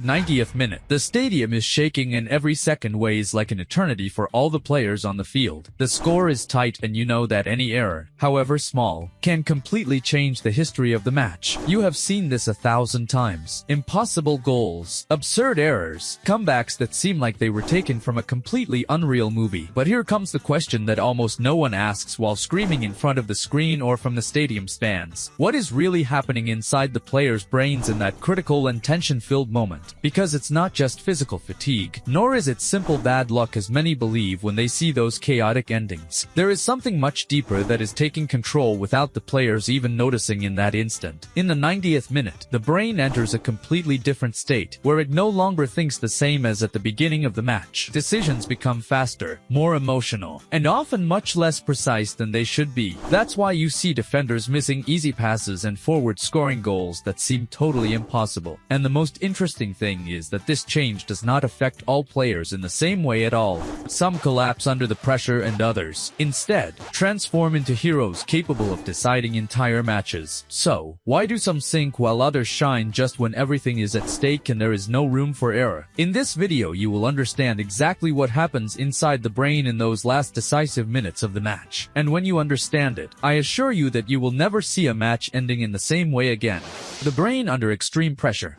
90th minute. The stadium is shaking and every second weighs like an eternity for all the players on the field. The score is tight and you know that any error, however small, can completely change the history of the match. You have seen this 1,000 times. Impossible goals, absurd errors, comebacks that seem like they were taken from a completely unreal movie. But here comes the question that almost no one asks while screaming in front of the screen or from the stadium stands. What is really happening inside the players' brains in that critical and tension-filled moment? Because it's not just physical fatigue, nor is it simple bad luck as many believe when they see those chaotic endings. There is something much deeper that is taking control without the players even noticing in that instant. In the 90th minute, the brain enters a completely different state, where it no longer thinks the same as at the beginning of the match. Decisions become faster, more emotional, and often much less precise than they should be. That's why you see defenders missing easy passes and forward scoring goals that seem totally impossible. And the most interesting thing is that this change does not affect all players in the same way at all. Some collapse under the pressure and others, instead, transform into heroes capable of deciding entire matches. So, why do some sink while others shine just when everything is at stake and there is no room for error? In this video you will understand exactly what happens inside the brain in those last decisive minutes of the match. And when you understand it, I assure you that you will never see a match ending in the same way again. The brain under extreme pressure.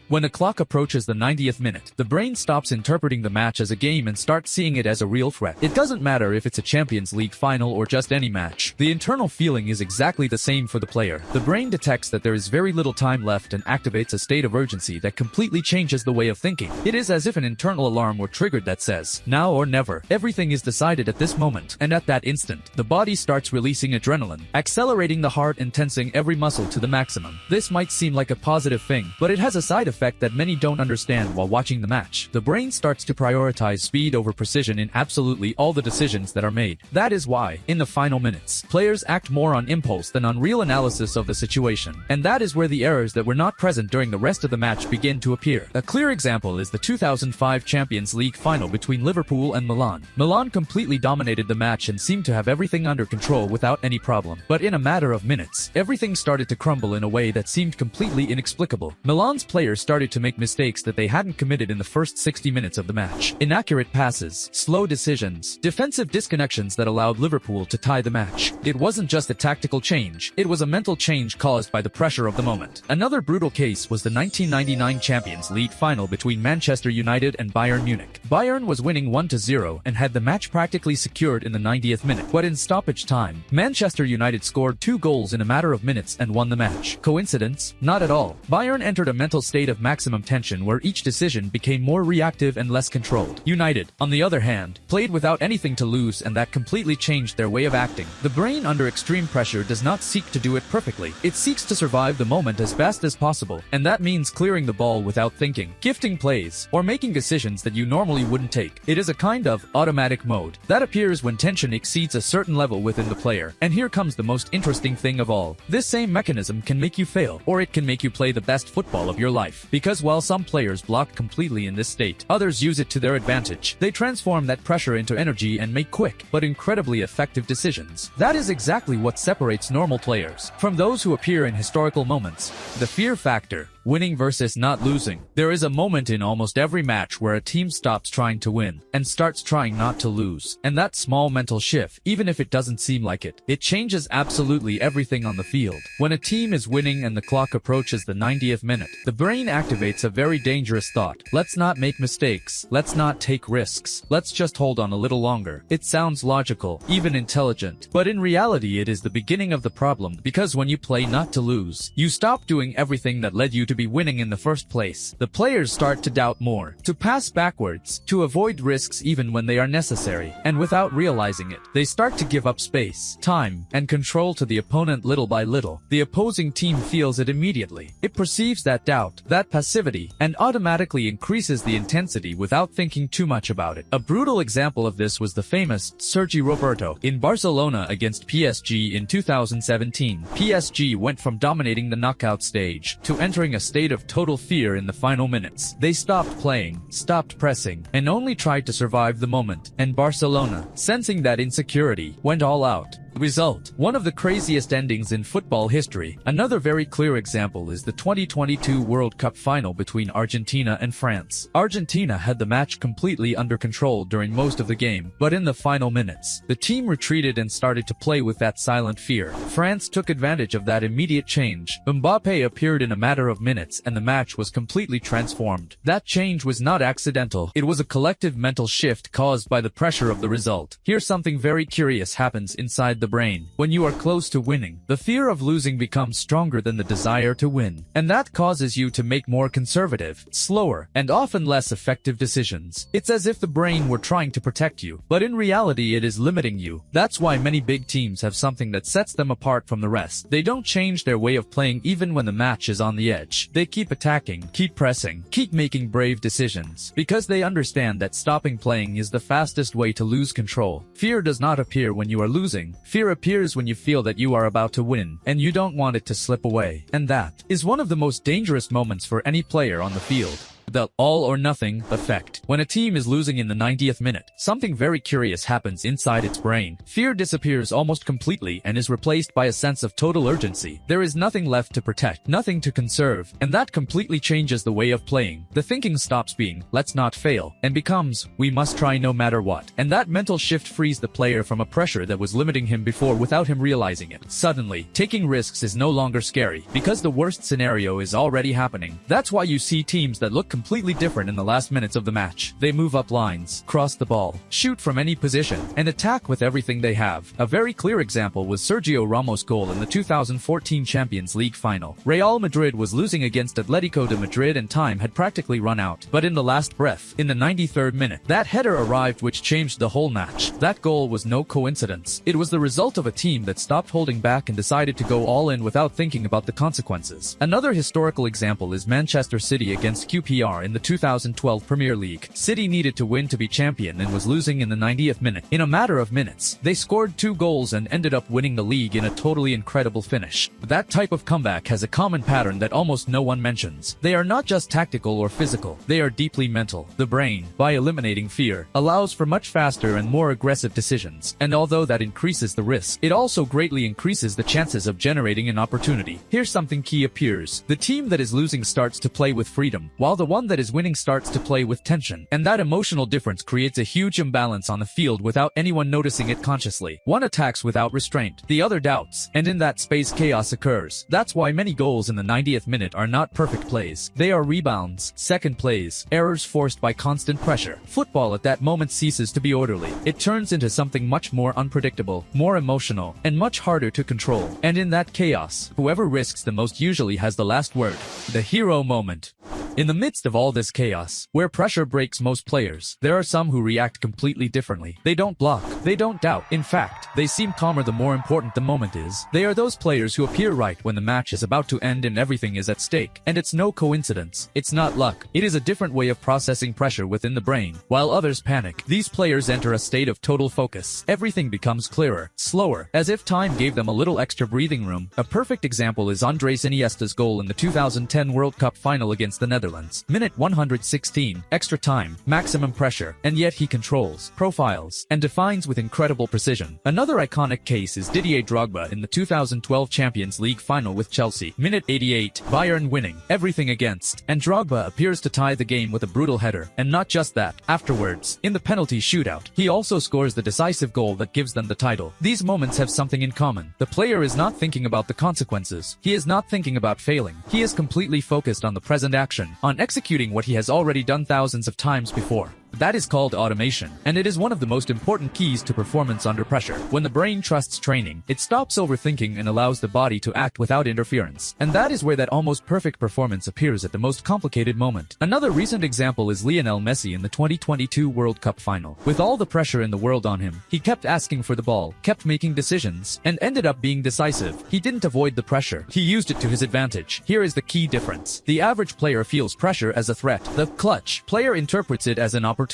When a clock approaches the 90th minute, the brain stops interpreting the match as a game and starts seeing it as a real threat. It doesn't matter if it's a Champions League final or just any match. The internal feeling is exactly the same for the player. The brain detects that there is very little time left and activates a state of urgency that completely changes the way of thinking. It is as if an internal alarm were triggered that says, now or never. Everything is decided at this moment. And at that instant, the body starts releasing adrenaline, accelerating the heart and tensing every muscle to the maximum. This might seem like a positive thing, but it has a side effect that many don't understand while watching the match. The brain starts to prioritize speed over precision in absolutely all the decisions that are made. That is why, in the final minutes, players act more on impulse than on real analysis of the situation. And that is where the errors that were not present during the rest of the match begin to appear. A clear example is the 2005 Champions League final between Liverpool and Milan. Milan completely dominated the match and seemed to have everything under control without any problem. But in a matter of minutes, everything started to crumble in a way that seemed completely inexplicable. Milan's players started to make mistakes that they hadn't committed in the first 60 minutes of the match. Inaccurate passes, slow decisions, defensive disconnections that allowed Liverpool to tie the match. It wasn't just a tactical change, it was a mental change caused by the pressure of the moment. Another brutal case was the 1999 Champions League final between Manchester United and Bayern Munich. Bayern was winning 1-0 and had the match practically secured in the 90th minute. But in stoppage time, Manchester United scored 2 goals in a matter of minutes and won the match. Coincidence? Not at all. Bayern entered a mental state of maximum tension where each decision became more reactive and less controlled. United, on the other hand, played without anything to lose and that completely changed their way of acting. The brain under extreme pressure does not seek to do it perfectly. It seeks to survive the moment as fast as possible, and that means clearing the ball without thinking, gifting plays, or making decisions that you normally wouldn't take. It is a kind of automatic mode that appears when tension exceeds a certain level within the player. And here comes the most interesting thing of all. This same mechanism can make you fail, or it can make you play the best football of your life. Because while some players block completely in this state, others use it to their advantage. They transform that pressure into energy and make quick, but incredibly effective decisions. That is exactly what separates normal players from those who appear in historical moments. The fear factor. Winning versus not losing. There is a moment in almost every match where a team stops trying to win and starts trying not to lose. And that small mental shift, even if it doesn't seem like it, it changes absolutely everything on the field. When a team is winning and the clock approaches the 90th minute, the brain activates a very dangerous thought. Let's not make mistakes. Let's not take risks. Let's just hold on a little longer. It sounds logical, even intelligent. But in reality it is the beginning of the problem, because when you play not to lose, you stop doing everything that led you to be winning in the first place. The players start to doubt more, to pass backwards, to avoid risks even when they are necessary, and without realizing it, they start to give up space, time, and control to the opponent little by little. The opposing team feels it immediately. It perceives that doubt, that passivity, and automatically increases the intensity without thinking too much about it. A brutal example of this was the famous Sergi Roberto in Barcelona against PSG in 2017. PSG went from dominating the knockout stage to entering a state of total fear in the final minutes. They stopped playing, stopped pressing, and only tried to survive the moment. And Barcelona, sensing that insecurity, went all out. Result: one of the craziest endings in football history. Another very clear example is the 2022 World Cup final between Argentina and France. Argentina had the match completely under control during most of the game, but in the final minutes, the team retreated and started to play with that silent fear. France took advantage of that immediate change. Mbappe appeared in a matter of minutes and the match was completely transformed. That change was not accidental. It was a collective mental shift caused by the pressure of the result. Here's something very curious happens inside the brain. When you are close to winning, the fear of losing becomes stronger than the desire to win. And that causes you to make more conservative, slower, and often less effective decisions. It's as if the brain were trying to protect you, but in reality it is limiting you. That's why many big teams have something that sets them apart from the rest. They don't change their way of playing even when the match is on the edge. They keep attacking, keep pressing, keep making brave decisions, because they understand that stopping playing is the fastest way to lose control. Fear does not appear when you are losing. Fear appears when you feel that you are about to win, and you don't want it to slip away. And that is one of the most dangerous moments for any player on the field. The all-or-nothing effect. When a team is losing in the 90th minute, something very curious happens inside its brain. Fear disappears almost completely and is replaced by a sense of total urgency. There is nothing left to protect, nothing to conserve, and that completely changes the way of playing. The thinking stops being, "let's not fail," and becomes, "we must try no matter what." And that mental shift frees the player from a pressure that was limiting him before without him realizing it. Suddenly, taking risks is no longer scary, because the worst scenario is already happening. That's why you see teams that look completely different in the last minutes of the match. They move up lines, cross the ball, shoot from any position, and attack with everything they have. A very clear example was Sergio Ramos' goal in the 2014 Champions League final. Real Madrid was losing against Atletico de Madrid and time had practically run out. But in the last breath, in the 93rd minute, that header arrived which changed the whole match. That goal was no coincidence. It was the result of a team that stopped holding back and decided to go all in without thinking about the consequences. Another historical example is Manchester City against QPR in the 2012 Premier League. City needed to win to be champion and was losing in the 90th minute. In a matter of minutes, they scored 2 goals and ended up winning the league in a totally incredible finish. That type of comeback has a common pattern that almost no one mentions. They are not just tactical or physical, they are deeply mental. The brain, by eliminating fear, allows for much faster and more aggressive decisions. And although that increases the risk, it also greatly increases the chances of generating an opportunity. Here's something key appears. The team that is losing starts to play with freedom, while the one that is winning starts to play with tension. And that emotional difference creates a huge imbalance on the field without anyone noticing it consciously. One attacks without restraint, the other doubts, and in that space chaos occurs. That's why many goals in the 90th minute are not perfect plays. They are rebounds, second plays, errors forced by constant pressure. Football at that moment ceases to be orderly. It turns into something much more unpredictable, more emotional, and much harder to control. And in that chaos, whoever risks the most usually has the last word. The hero moment. In the midst of all this chaos, where pressure breaks most players, there are some who react completely differently. They don't block, they don't doubt. In fact, they seem calmer the more important the moment is. They are those players who appear right when the match is about to end and everything is at stake. And it's no coincidence. It's not luck. It is a different way of processing pressure within the brain. While others panic, these players enter a state of total focus. Everything becomes clearer, slower, as if time gave them a little extra breathing room. A perfect example is Andres Iniesta's goal in the 2010 World Cup final against the Netherlands. Minute 116, extra time, maximum pressure, and yet he controls, profiles, and defines with incredible precision. Another iconic case is Didier Drogba in the 2012 Champions League final with Chelsea. Minute 88, Bayern winning, everything against, and Drogba appears to tie the game with a brutal header. And not just that, afterwards, in the penalty shootout, he also scores the decisive goal that gives them the title. These moments have something in common. The player is not thinking about the consequences. He is not thinking about failing. He is completely focused on the present action, on executing what he has already done thousands of times before. That is called automation, and it is one of the most important keys to performance under pressure. When the brain trusts training, it stops overthinking and allows the body to act without interference. And that is where that almost perfect performance appears at the most complicated moment. Another recent example is Lionel Messi in the 2022 World Cup final. With all the pressure in the world on him, he kept asking for the ball, kept making decisions, and ended up being decisive. He didn't avoid the pressure. He used it to his advantage. Here is the key difference. The average player feels pressure as a threat. The clutch player interprets it as an opportunity.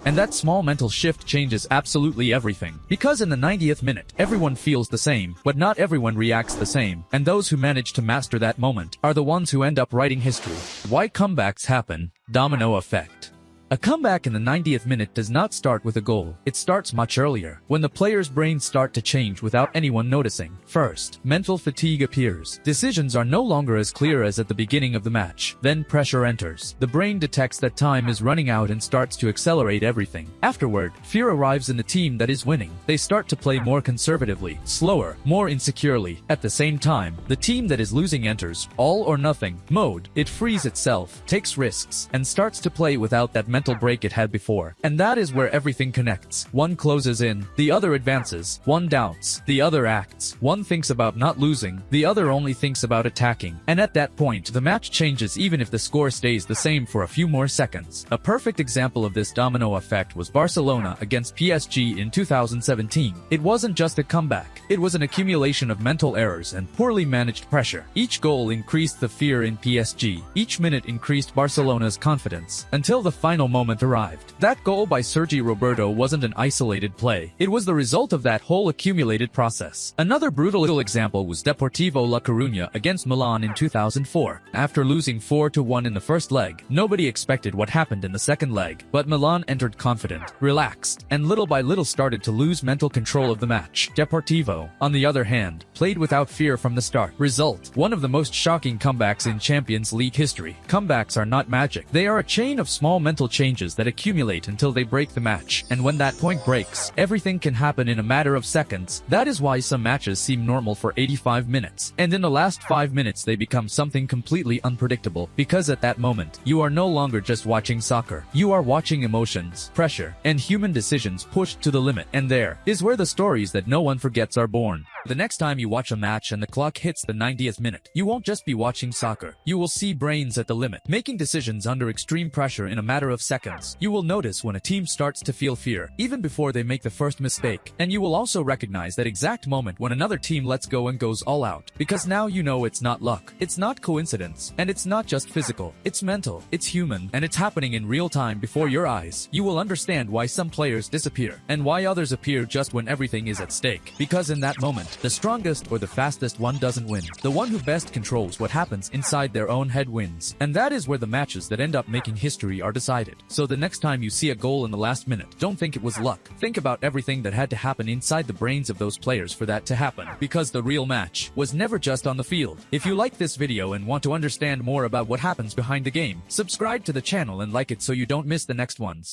And that small mental shift changes absolutely everything. Because in the 90th minute, everyone feels the same, but not everyone reacts the same. And those who manage to master that moment are the ones who end up writing history. Why comebacks happen? Domino effect. A comeback in the 90th minute does not start with a goal. It starts much earlier, when the players' brains start to change without anyone noticing. First, mental fatigue appears. Decisions are no longer as clear as at the beginning of the match. Then pressure enters. The brain detects that time is running out and starts to accelerate everything. Afterward, fear arrives in the team that is winning. They start to play more conservatively, slower, more insecurely. At the same time, the team that is losing enters all or nothing mode. It frees itself, takes risks, and starts to play without that mental break it had before. And that is where everything connects. One closes in, the other advances. One doubts, the other acts. One thinks about not losing, the other only thinks about attacking. And at that point, the match changes even if the score stays the same for a few more seconds. A perfect example of this domino effect was Barcelona against PSG in 2017. It wasn't just a comeback. It was an accumulation of mental errors and poorly managed pressure. Each goal increased the fear in PSG. Each minute increased Barcelona's confidence, until the final moment arrived. That goal by Sergi Roberto wasn't an isolated play. It was the result of that whole accumulated process. Another brutal example was Deportivo La Coruña against Milan in 2004. After losing 4-1 in the first leg, nobody expected what happened in the second leg, but Milan entered confident, relaxed, and little by little started to lose mental control of the match. Deportivo, on the other hand, played without fear from the start. Result: one of the most shocking comebacks in Champions League history. Comebacks are not magic. They are a chain of small mental changes that accumulate until they break the match. And when that point breaks, everything can happen in a matter of seconds. That is why some matches seem normal for 85 minutes. And in the last 5 minutes they become something completely unpredictable. Because at that moment, you are no longer just watching soccer. You are watching emotions, pressure, and human decisions pushed to the limit. And there is where the stories that no one forgets are born. The next time you watch a match and the clock hits the 90th minute, you won't just be watching soccer. You will see brains at the limit, making decisions under extreme pressure in a matter of seconds. You will notice when a team starts to feel fear, even before they make the first mistake. And you will also recognize that exact moment when another team lets go and goes all out. Because now you know it's not luck, it's not coincidence, and it's not just physical. It's mental, it's human, and it's happening in real time before your eyes. You will understand why some players disappear, and why others appear just when everything is at stake. Because in that moment, the strongest or the fastest one doesn't win. The one who best controls what happens inside their own head wins. And that is where the matches that end up making history are decided. So the next time you see a goal in the last minute, don't think it was luck. Think about everything that had to happen inside the brains of those players for that to happen. Because the real match was never just on the field. If you like this video and want to understand more about what happens behind the game, subscribe to the channel and like it so you don't miss the next ones.